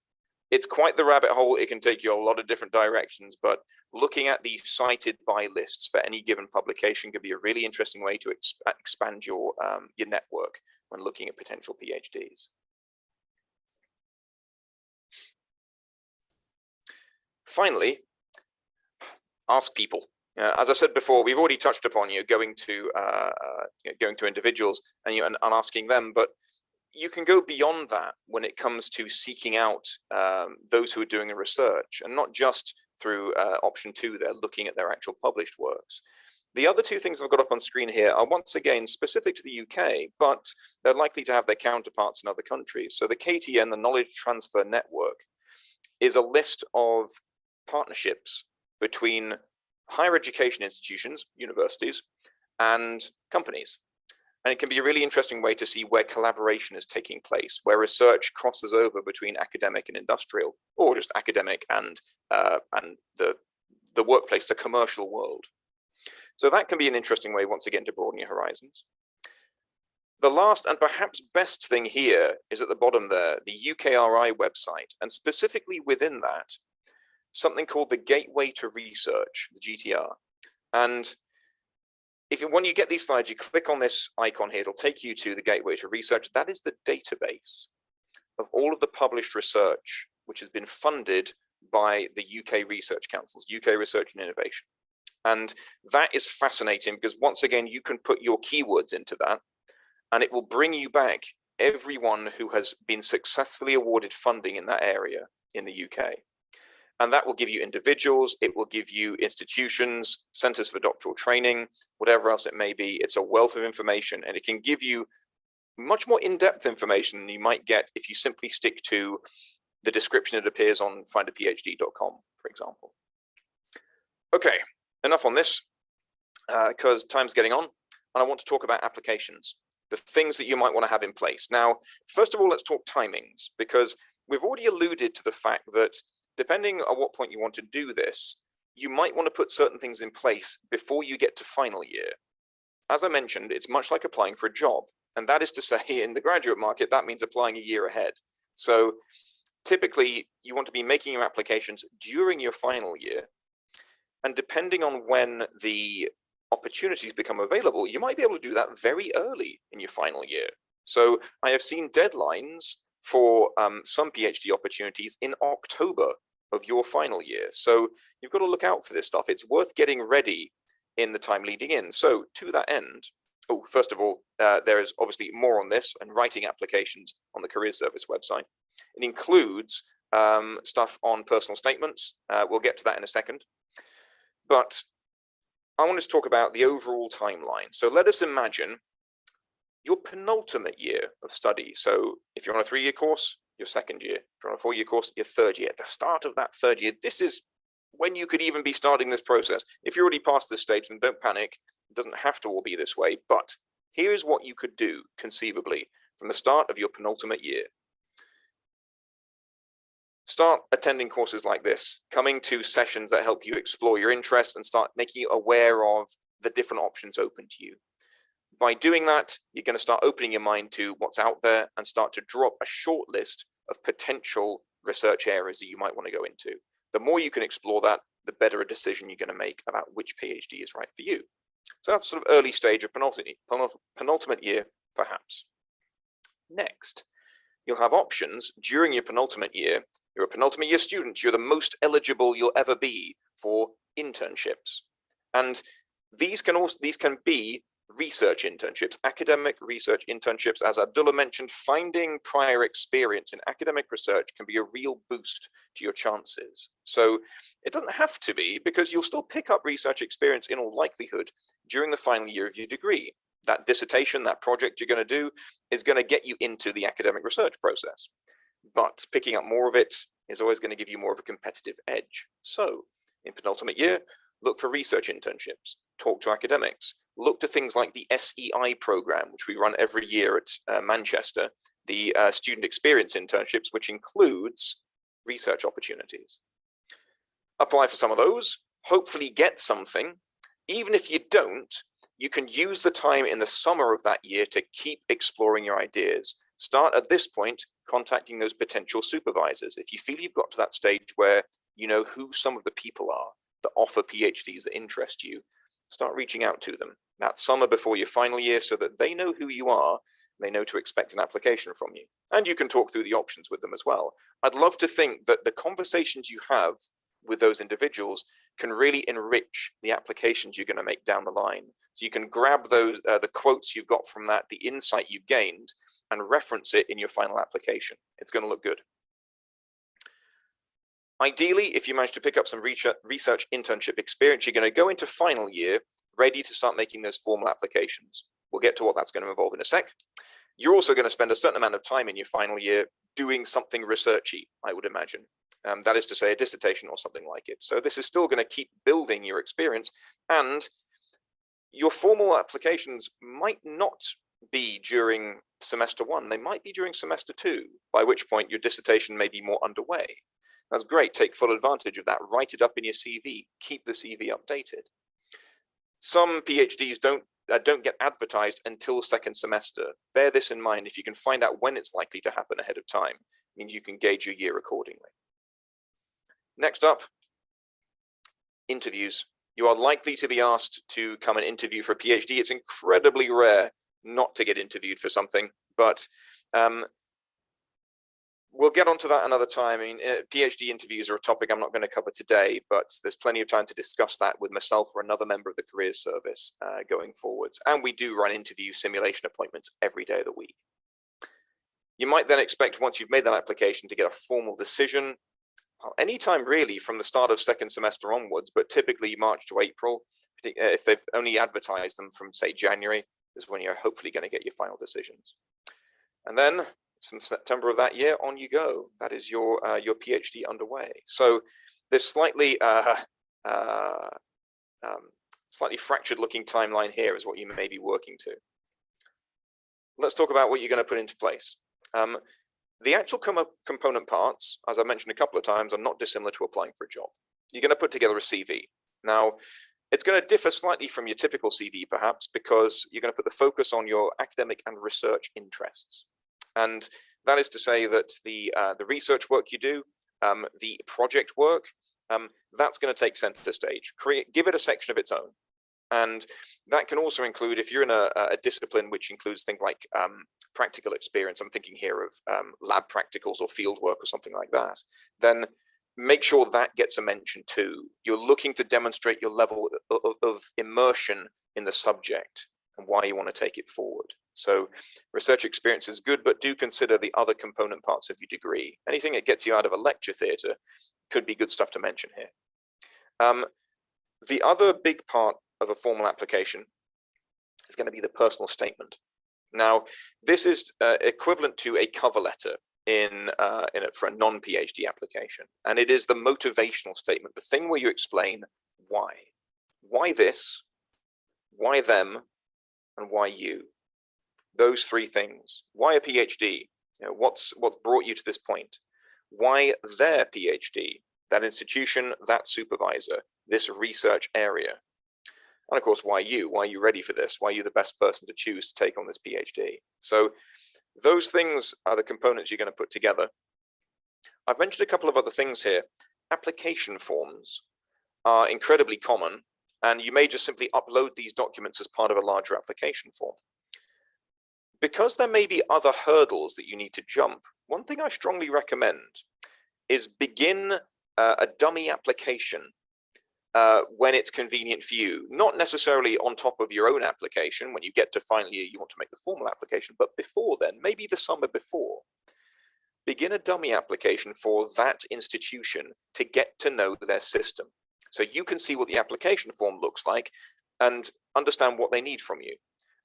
It's quite the rabbit hole. It can take you a lot of different directions, but looking at these cited by lists for any given publication could be a really interesting way to expand your network when looking at potential PhDs. Finally, ask people. As I said before, we've already touched upon going to individuals and asking them, but you can go beyond that when it comes to seeking out those who are doing the research, and not just through option 2 there, looking at their actual published works. The other 2 things I've got up on screen here are once again specific to the UK, but they're likely to have their counterparts in other countries. So the KTN, the Knowledge Transfer Network, is a list of partnerships between higher education institutions, universities, and companies. And it can be a really interesting way to see where collaboration is taking place, where research crosses over between academic and industrial, or just academic and the workplace, the commercial world. So that can be an interesting way, once again, to broaden your horizons. The last and perhaps best thing here is at the bottom there, the UKRI website, and specifically within that, something called the Gateway to Research, the GTR. And when you get these slides, you click on this icon here, it'll take you to the Gateway to Research. That is the database of all of the published research, which has been funded by the UK Research Councils, UK Research and Innovation. And that is fascinating because once again, you can put your keywords into that and it will bring you back everyone who has been successfully awarded funding in that area in the UK. And that will give you individuals, it will give you institutions, centers for doctoral training, whatever else it may be. It's a wealth of information and it can give you much more in-depth information than you might get if you simply stick to the description that appears on findaphd.com, for example. Okay, enough on this because time's getting on and I want to talk about applications, the things that you might want to have in place. Now, first of all, let's talk timings because we've already alluded to the fact that depending on what point you want to do this, you might want to put certain things in place before you get to final year. As I mentioned, it's much like applying for a job. And that is to say, in the graduate market, that means applying a year ahead. So typically, you want to be making your applications during your final year. And depending on when the opportunities become available, you might be able to do that very early in your final year. So I have seen deadlines for some PhD opportunities in October of your final year. So you've got to look out for this stuff. It's worth getting ready in the time leading in. So to that end, first of all, there is obviously more on this and writing applications on the Careers Service website. It includes stuff on personal statements. We'll get to that in a second. But I want to talk about the overall timeline. So let us imagine your penultimate year of study. So if you're on a 3-year course, your second year. If you're on a 4-year course, your third year. At the start of that third year, this is when you could even be starting this process. If you're already past this stage, then don't panic. It doesn't have to all be this way, but here's what you could do conceivably from the start of your penultimate year. Start attending courses like this, coming to sessions that help you explore your interests and start making you aware of the different options open to you. By doing that, you're going to start opening your mind to what's out there and start to draw up a short list of potential research areas that you might want to go into. The more you can explore that, the better a decision you're going to make about which PhD is right for you. So that's sort of early stage of penultimate year, perhaps. Next, you'll have options during your penultimate year. You're a penultimate year student. You're the most eligible you'll ever be for internships. And These can be research internships, academic research internships. As Abdullah mentioned, finding prior experience in academic research can be a real boost to your chances. So it doesn't have to be, because you'll still pick up research experience in all likelihood during the final year of your degree. That dissertation, that project you're going to do is going to get you into the academic research process. But picking up more of it is always going to give you more of a competitive edge. So in penultimate year, look for research internships, talk to academics, look to things like the SEI program, which we run every year at Manchester, the student experience internships, which includes research opportunities. Apply for some of those, hopefully get something. Even if you don't, you can use the time in the summer of that year to keep exploring your ideas. Start at this point contacting those potential supervisors. If you feel you've got to that stage where you know who some of the people are that offer PhDs that interest you, start reaching out to them that summer before your final year so that they know who you are, they know to expect an application from you. And you can talk through the options with them as well. I'd love to think that the conversations you have with those individuals can really enrich the applications you're going to make down the line. So you can grab those, the quotes you've got from that, the insight you've gained, and reference it in your final application. It's going to look good. Ideally, if you manage to pick up some research internship experience, you're going to go into final year ready to start making those formal applications. We'll get to what that's going to involve in a sec. You're also going to spend a certain amount of time in your final year doing something researchy, I would imagine. That is to say, a dissertation or something like it. So this is still going to keep building your experience, and your formal applications might not be during semester one. They might be during semester two, by which point your dissertation may be more underway. That's great. Take full advantage of that. Write it up in your CV. Keep the CV updated. Some PhDs don't get advertised until second semester. Bear this in mind. If you can find out when it's likely to happen ahead of time, it means you can gauge your year accordingly. Next up, interviews. You are likely to be asked to come and interview for a PhD. It's incredibly rare not to get interviewed for something, but we'll get onto that another time. I mean, PhD interviews are a topic I'm not going to cover today, but there's plenty of time to discuss that with myself or another member of the Careers Service going forwards. And we do run interview simulation appointments every day of the week. You might then expect, once you've made that application, to get a formal decision anytime really from the start of second semester onwards, but typically March to April. If they've only advertised them from, say, January, is when you're hopefully going to get your final decisions. And then from September of that year on you go. That is your PhD underway. So this slightly fractured looking timeline here is what you may be working to. Let's talk about what you're going to put into place. The actual component parts, as I mentioned a couple of times, are not dissimilar to applying for a job. You're going to put together a CV. Now, it's going to differ slightly from your typical CV, perhaps, because you're going to put the focus on your academic and research interests. And that is to say that the research work you do, the project work, that's going to take center stage. Give it a section of its own. And that can also include, if you're in a discipline which includes things like practical experience, I'm thinking here of lab practicals or field work or something like that, then make sure that gets a mention too. You're looking to demonstrate your level of immersion in the subject and why you want to take it forward. So research experience is good, but do consider the other component parts of your degree. Anything that gets you out of a lecture theatre could be good stuff to mention here. The other big part of a formal application is going to be the personal statement. Now, this is equivalent to a cover letter in it for a non-PhD application, and it is the motivational statement, the thing where you explain why this, why them, and why you. Those three things. Why a PhD? You know, what's brought you to this point? Why their PhD? That institution, that supervisor, this research area. And of course, why you? Why are you ready for this? Why are you the best person to choose to take on this PhD? So those things are the components you're going to put together. I've mentioned a couple of other things here. Application forms are incredibly common, and you may just simply upload these documents as part of a larger application form. Because there may be other hurdles that you need to jump, one thing I strongly recommend is begin a dummy application when it's convenient for you, not necessarily on top of your own application when you get to final year, you want to make the formal application, but before then, maybe the summer before. Begin a dummy application for that institution to get to know their system. So you can see what the application form looks like and understand what they need from you.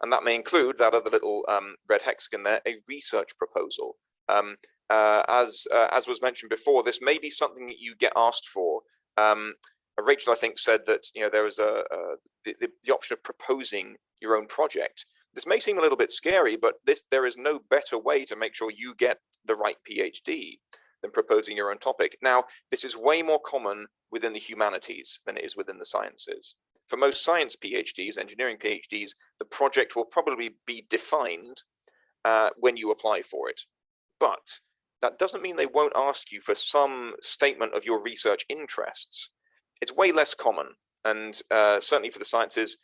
And that may include that other little red hexagon there, a research proposal. As was mentioned before, this may be something that you get asked for. Rachel, I think, said that there is the option of proposing your own project. This may seem a little bit scary, but there is no better way to make sure you get the right PhD than proposing your own topic. Now, this is way more common within the humanities than it is within the sciences. For most science PhDs, engineering PhDs, the project will probably be defined when you apply for it. But that doesn't mean they won't ask you for some statement of your research interests. It's way less common, and certainly for the sciences,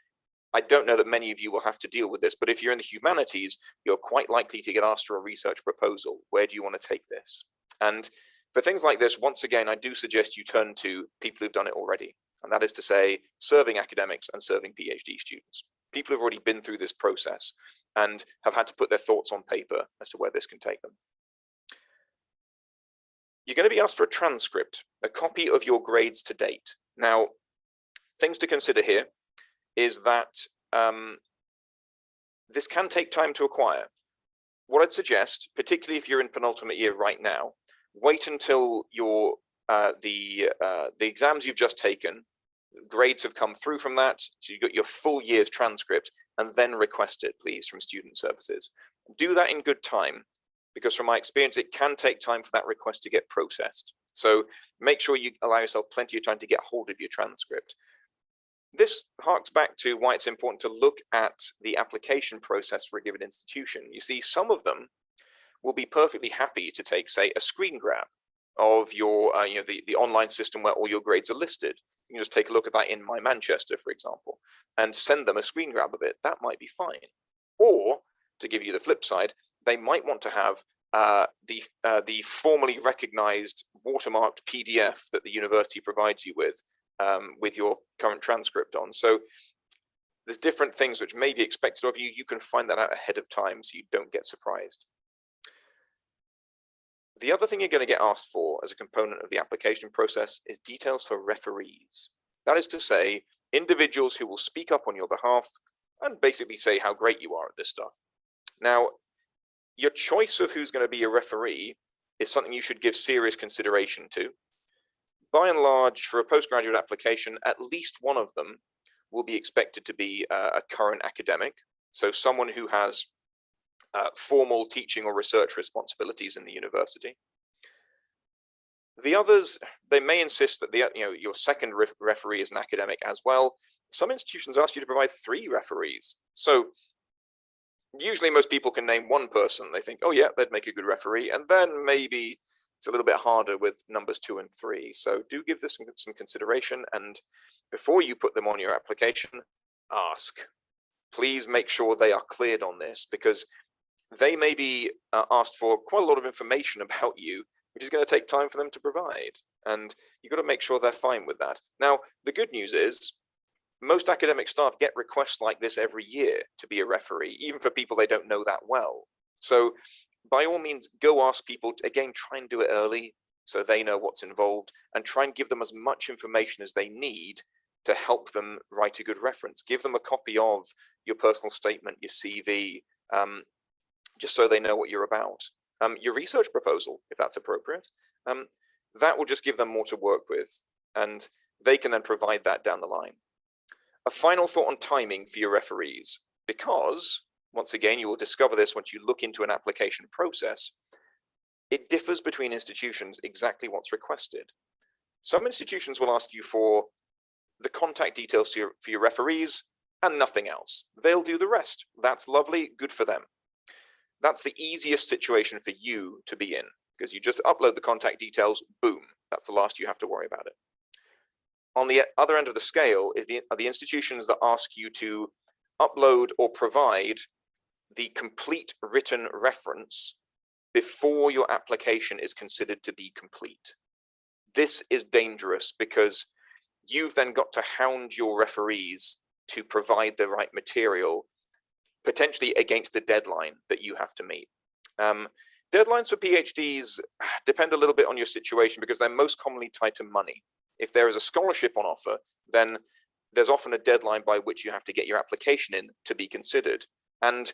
I don't know that many of you will have to deal with this, but if you're in the humanities, you're quite likely to get asked for a research proposal. Where do you want to take this? And for things like this, once again, I do suggest you turn to people who've done it already. And that is to say, serving academics and serving PhD students. People who've already been through this process and have had to put their thoughts on paper as to where this can take them. You're going to be asked for a transcript, a copy of your grades to date. Now, things to consider here is that this can take time to acquire. What I'd suggest, particularly if you're in penultimate year right now, wait until your the exams you've just taken, grades have come through from that, so you've got your full year's transcript, and then request it, please, from student services. Do that in good time, because from my experience, it can take time for that request to get processed. So make sure you allow yourself plenty of time to get hold of your transcript. This harks back to why it's important to look at the application process for a given institution. You see, some of them will be perfectly happy to take, say, a screen grab of your, the online system where all your grades are listed. You can just take a look at that in My Manchester, for example, and send them a screen grab of it. That might be fine. Or, to give you the flip side, they might want to have the formally recognized watermarked PDF that the university provides you with your current transcript on. So there's different things which may be expected of you. You can find that out ahead of time so you don't get surprised. The other thing you're going to get asked for as a component of the application process is details for referees. That is to say, individuals who will speak up on your behalf and basically say how great you are at this stuff. Now, your choice of who's going to be a referee is something you should give serious consideration to. By and large, for a postgraduate application, at least one of them will be expected to be a current academic, so someone who has formal teaching or research responsibilities in the university. The others, they may insist that your second referee is an academic as well. Some institutions ask you to provide 3 referees. So usually most people can name one person. They think, oh yeah, they'd make a good referee. And then maybe it's a little bit harder with numbers 2 and 3. So do give this some consideration. And before you put them on your application, ask. Please make sure they are cleared on this, because they may be asked for quite a lot of information about you, which is going to take time for them to provide. And you've got to make sure they're fine with that. Now, the good news is most academic staff get requests like this every year to be a referee, even for people they don't know that well. So by all means, go ask people, again, try and do it early so they know what's involved, and try and give them as much information as they need to help them write a good reference. Give them a copy of your personal statement, your CV, just so they know what you're about. Your research proposal, if that's appropriate, that will just give them more to work with, and they can then provide that down the line. A final thought on timing for your referees, because once again, you will discover this once you look into an application process. It differs between institutions exactly what's requested. Some institutions will ask you for the contact details for your referees and nothing else. They'll do the rest. That's lovely, good for them. That's the easiest situation for you to be in, because you just upload the contact details, boom, that's the last you have to worry about it. On the other end of the scale are the institutions that ask you to upload or provide the complete written reference before your application is considered to be complete. This is dangerous because you've then got to hound your referees to provide the right material, potentially against a deadline that you have to meet. Deadlines for PhDs depend a little bit on your situation because they're most commonly tied to money. If there is a scholarship on offer, then there's often a deadline by which you have to get your application in to be considered. And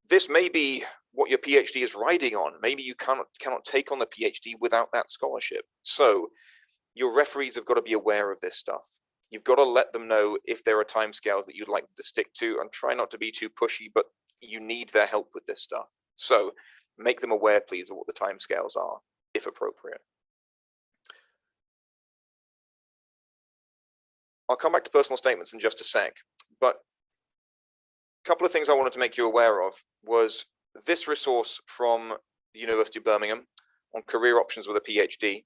this may be what your PhD is riding on. Maybe you cannot take on the PhD without that scholarship. So your referees have got to be aware of this stuff. You've got to let them know if there are timescales that you'd like them to stick to, and try not to be too pushy, but you need their help with this stuff. So make them aware, please, of what the timescales are, if appropriate. I'll come back to personal statements in just a sec, but a couple of things I wanted to make you aware of was this resource from the University of Birmingham on career options with a PhD.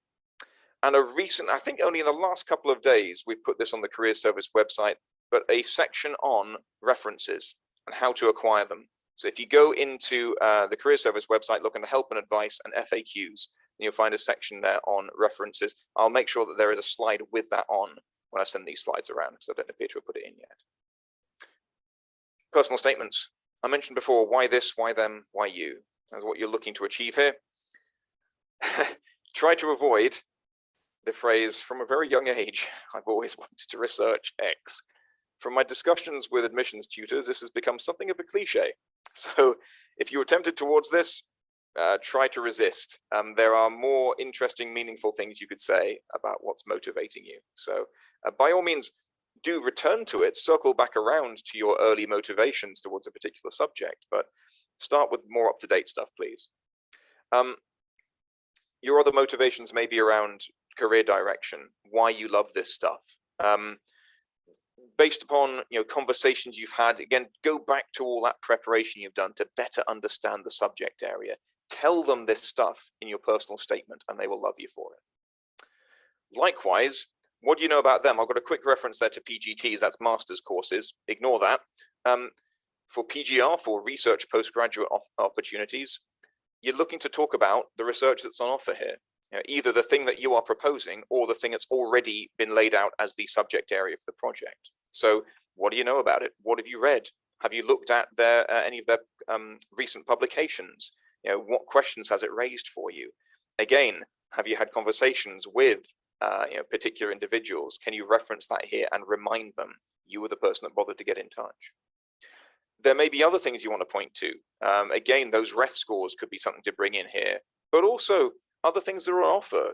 And a recent, I think only in the last couple of days, we've put this on the Careers Service website, but a section on references and how to acquire them. So if you go into the Careers Service website, look under help and advice and FAQs, and you'll find a section there on references. I'll make sure that there is a slide with that on when I send these slides around, because I don't appear to have put it in yet. Personal statements. I mentioned before, why this, why them, why you? That's what you're looking to achieve here. Try to avoid the phrase, from a very young age, I've always wanted to research X. From my discussions with admissions tutors, this has become something of a cliche. So if you're tempted towards this, try to resist. There are more interesting, meaningful things you could say about what's motivating you. So by all means, do return to it, circle back around to your early motivations towards a particular subject, but start with more up-to-date stuff, please. Your other motivations may be around career direction, why you love this stuff. Based upon conversations you've had, again, go back to all that preparation you've done to better understand the subject area. Tell them this stuff in your personal statement and they will love you for it. Likewise, what do you know about them? I've got a quick reference there to PGTs, that's master's courses, ignore that. For PGR, for research postgraduate opportunities, you're looking to talk about the research that's on offer here. Either the thing that you are proposing or the thing that's already been laid out as the subject area for the project. So what do you know about it? What have you read? Have you looked at any of their recent publications? What questions has it raised for you? Again, have you had conversations with particular individuals? Can you reference that here and remind them you were the person that bothered to get in touch? There may be other things you want to point to. Again, those ref scores could be something to bring in here, but also other things that are on offer.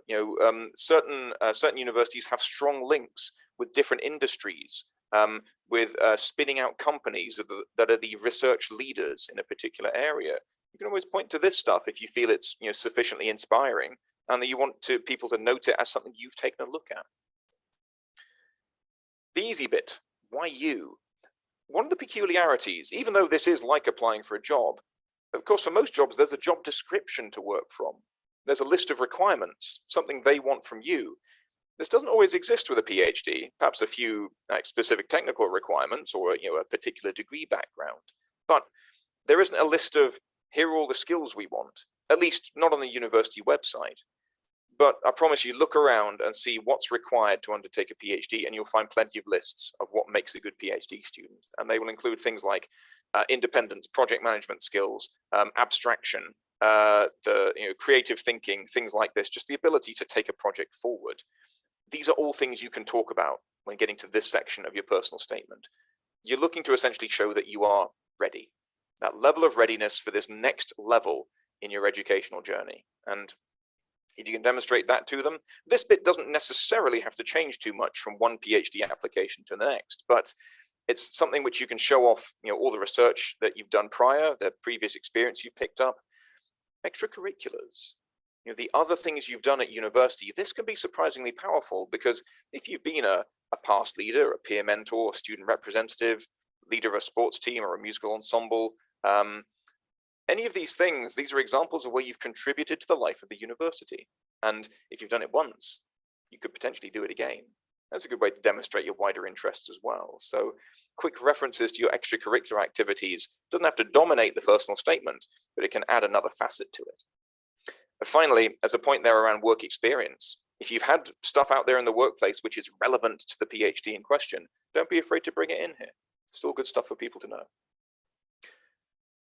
Certain universities have strong links with different industries, with spinning out companies that are the research leaders in a particular area. You can always point to this stuff if you feel it's sufficiently inspiring and that you want people to note it as something you've taken a look at. The easy bit, why you? One of the peculiarities, even though this is like applying for a job, of course, for most jobs, there's a job description to work from. There's a list of requirements, something they want from you. This doesn't always exist with a PhD, perhaps a few specific technical requirements or a particular degree background. But there isn't a list of, here are all the skills we want, at least not on the university website. But I promise you, look around and see what's required to undertake a PhD, and you'll find plenty of lists of what makes a good PhD student. And they will include things like independence, project management skills, abstraction, creative thinking, things like this, just the ability to take a project forward. These are all things you can talk about when getting to this section of your personal statement. You're looking to essentially show that you are ready, that level of readiness for this next level in your educational journey. And if you can demonstrate that to them, this bit doesn't necessarily have to change too much from one PhD application to the next, but it's something which you can show off, all the research that you've done prior, the previous experience you picked up, extracurriculars, the other things you've done at university. This can be surprisingly powerful because if you've been a past leader, a peer mentor, a student representative, leader of a sports team or a musical ensemble, any of these things, these are examples of where you've contributed to the life of the university. And if you've done it once, you could potentially do it again. That's a good way to demonstrate your wider interests as well. So quick references to your extracurricular activities doesn't have to dominate the personal statement, but it can add another facet to it. And finally, as a point there around work experience, if you've had stuff out there in the workplace which is relevant to the PhD in question, don't be afraid to bring it in here. Still good stuff for people to know.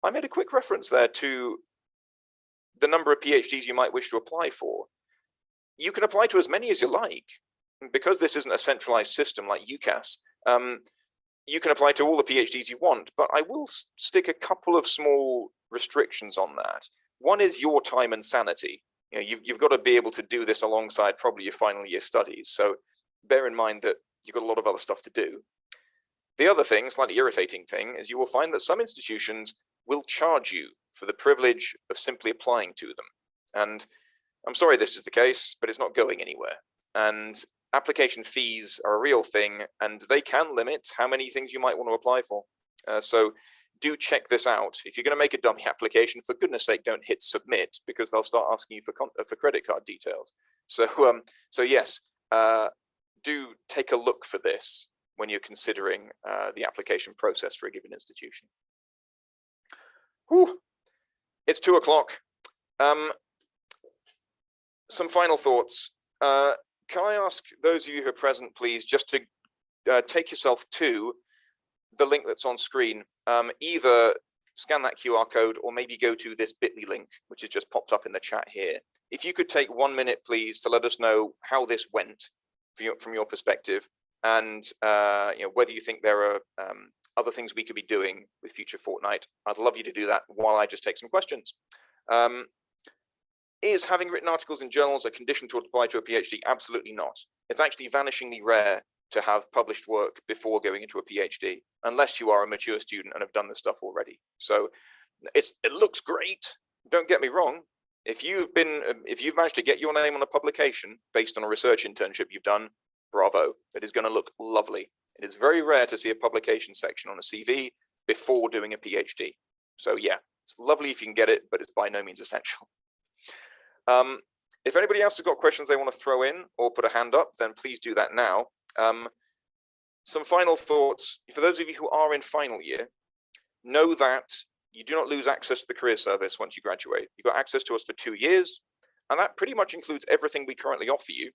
I made a quick reference there to the number of PhDs you might wish to apply for. You can apply to as many as you like. Because this isn't a centralized system like UCAS, you can apply to all the PhDs you want, but I will stick a couple of small restrictions on that. One is your time and sanity. You know, you've got to be able to do this alongside probably your final year studies. So bear in mind that you've got a lot of other stuff to do. The other thing, slightly irritating thing, is you will find that some institutions will charge you for the privilege of simply applying to them. And I'm sorry this is the case, but it's not going anywhere. And application fees are a real thing, and they can limit how many things you might want to apply for. So do check this out. If you're going to make a dummy application, for goodness sake, don't hit submit, because they'll start asking you for credit card details. So yes, do take a look for this when you're considering the application process for a given institution. Whew. It's 2 o'clock. Some final thoughts. Can I ask those of you who are present, please, just to take yourself to the link that's on screen. Either scan that QR code or maybe go to this bit.ly link, which has just popped up in the chat here. If you could take 1 minute, please, to let us know how this went from your perspective, and whether you think there are other things we could be doing with Future Fortnight. I'd love you to do that while I just take some questions. Is having written articles in journals a condition to apply to a PhD? Absolutely not. It's actually vanishingly rare to have published work before going into a PhD, unless you are a mature student and have done this stuff already. So it looks great. Don't get me wrong. If you've managed to get your name on a publication based on a research internship you've done, bravo. It is going to look lovely. It is very rare to see a publication section on a CV before doing a PhD. So yeah, it's lovely if you can get it, but it's by no means essential. If anybody else has got questions they want to throw in or put a hand up, then please do that now. Some final thoughts. For those of you who are in final year, know that you do not lose access to the career service once you graduate. You've got access to us for 2 years, and that pretty much includes everything we currently offer you.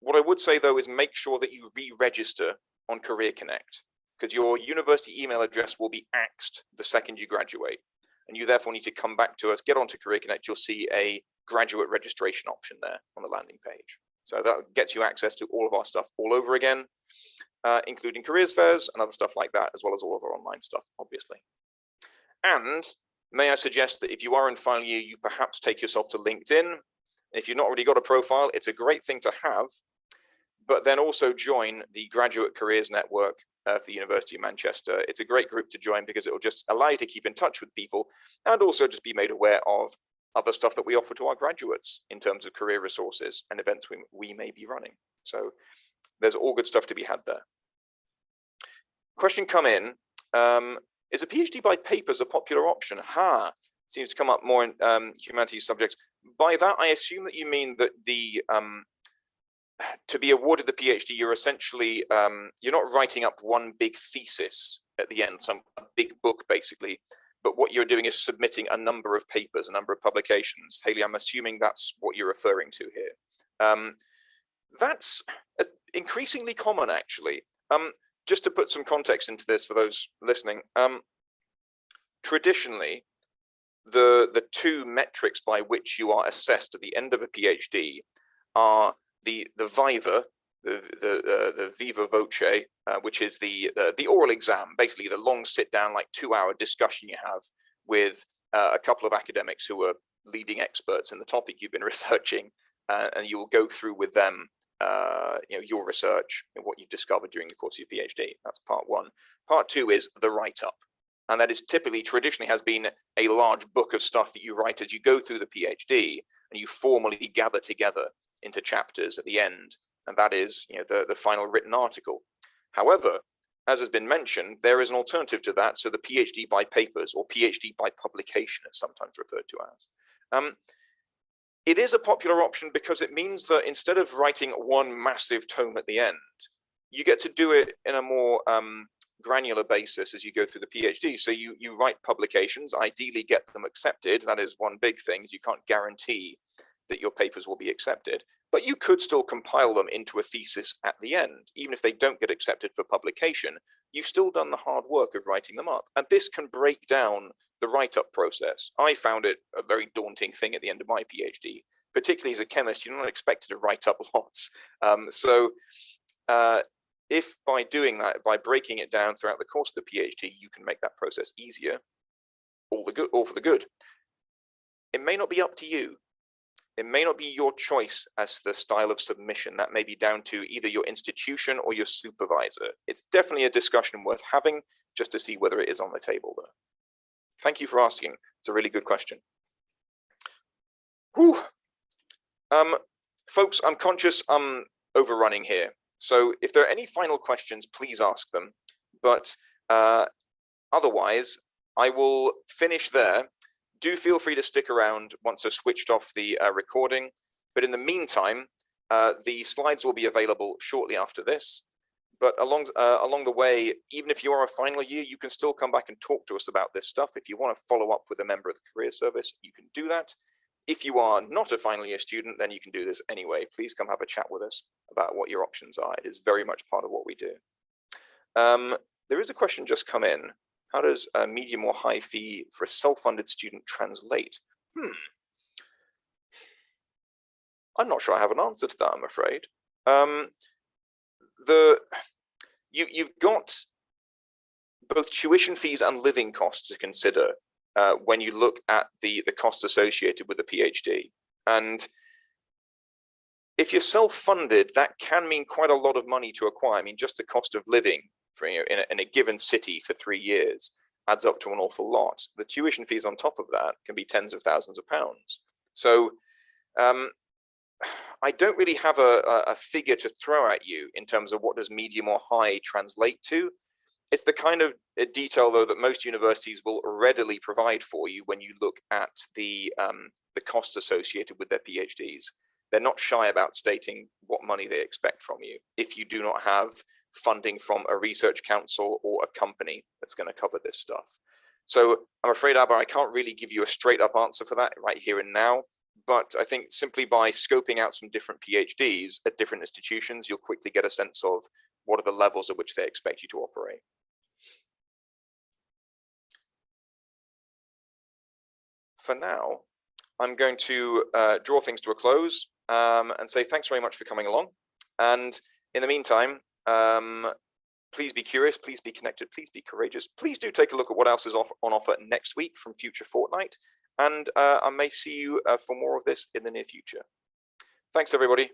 What I would say, though, is make sure that you re-register on Career Connect, because your university email address will be axed the second you graduate. And you therefore need to come back to us, get onto Career Connect. You'll see a graduate registration option there on the landing page. So that gets you access to all of our stuff all over again, including careers fairs and other stuff like that, as well as all of our online stuff, obviously. And may I suggest that if you are in final year, you perhaps take yourself to LinkedIn. If you've not already got a profile, it's a great thing to have, but then also join the Graduate Careers Network for the University of Manchester. It's a great group to join because it will just allow you to keep in touch with people and also just be made aware of other stuff that we offer to our graduates in terms of career resources and events we may be running. So there's all good stuff to be had there. Question come in, is a PhD by papers a popular option? Seems to come up more in humanities subjects. By that, I assume that you mean that the to be awarded the PhD, you're essentially, you're not writing up one big thesis at the end, a big book basically, but what you're doing is submitting a number of papers, a number of publications. Haley, I'm assuming that's what you're referring to here. That's increasingly common, actually. Just to put some context into this for those listening, traditionally, the two metrics by which you are assessed at the end of a PhD are the viva, the viva voce, which is the oral exam, basically the long sit down, like 2-hour discussion you have with a couple of academics who are leading experts in the topic you've been researching, and you will go through with them your research and what you've discovered during the course of your PhD. That's part one. Part two is the write-up. And that is typically, traditionally has been a large book of stuff that you write as you go through the PhD, and you formally gather together into chapters at the end. And that is the final written article. However, as has been mentioned, there is an alternative to that. So the PhD by papers, or PhD by publication, it's sometimes referred to as. It is a popular option because it means that instead of writing one massive tome at the end, you get to do it in a more granular basis as you go through the PhD. So you write publications, ideally get them accepted. That is one big thing. You can't guarantee that your papers will be accepted. but you could still compile them into a thesis at the end. Even if they don't get accepted for publication, you've still done the hard work of writing them up. And this can break down the write-up process. I found it a very daunting thing at the end of my PhD, particularly as a chemist. You're not expected to write up lots. If by doing that, by breaking it down throughout the course of the PhD, you can make that process easier, all for the good. It may not be up to you. It may not be your choice as to the style of submission. That may be down to either your institution or your supervisor. It's definitely a discussion worth having just to see whether it is on the table though. Thank you for asking. It's a really good question. Whew. Folks, I'm conscious I'm overrunning here. So if there are any final questions, please ask them. But otherwise, I will finish there. Do feel free to stick around once I've switched off the recording. But in the meantime, the slides will be available shortly after this. But along the way, even if you are a final year, you can still come back and talk to us about this stuff. If you want to follow up with a member of the Careers Service, you can do that. If you are not a final year student, then you can do this anyway. Please come have a chat with us about what your options are. It is very much part of what we do. There is a question just come in. How does a medium or high fee for a self-funded student translate? I'm not sure I have an answer to that, I'm afraid. You've got both tuition fees and living costs to consider when you look at the costs associated with a PhD. And if you're self-funded, that can mean quite a lot of money to acquire. I mean, just the cost of living for, in a given city for 3 years adds up to an awful lot. The tuition fees on top of that can be tens of thousands of pounds. So I don't really have a figure to throw at you in terms of what does medium or high translate to. It's the kind of detail, though, that most universities will readily provide for you when you look at the costs associated with their PhDs. They're not shy about stating what money they expect from you if you do not have funding from a research council or a company that's going to cover this stuff. So I'm afraid, Abba, I can't really give you a straight up answer for that right here and now. But I think simply by scoping out some different PhDs at different institutions, you'll quickly get a sense of what are the levels at which they expect you to operate. For now, I'm going to draw things to a close and say thanks very much for coming along. And in the meantime, please be curious, please be connected, please be courageous. Please do take a look at what else is on offer next week from Future Fortnight. And I may see you for more of this in the near future. Thanks, everybody.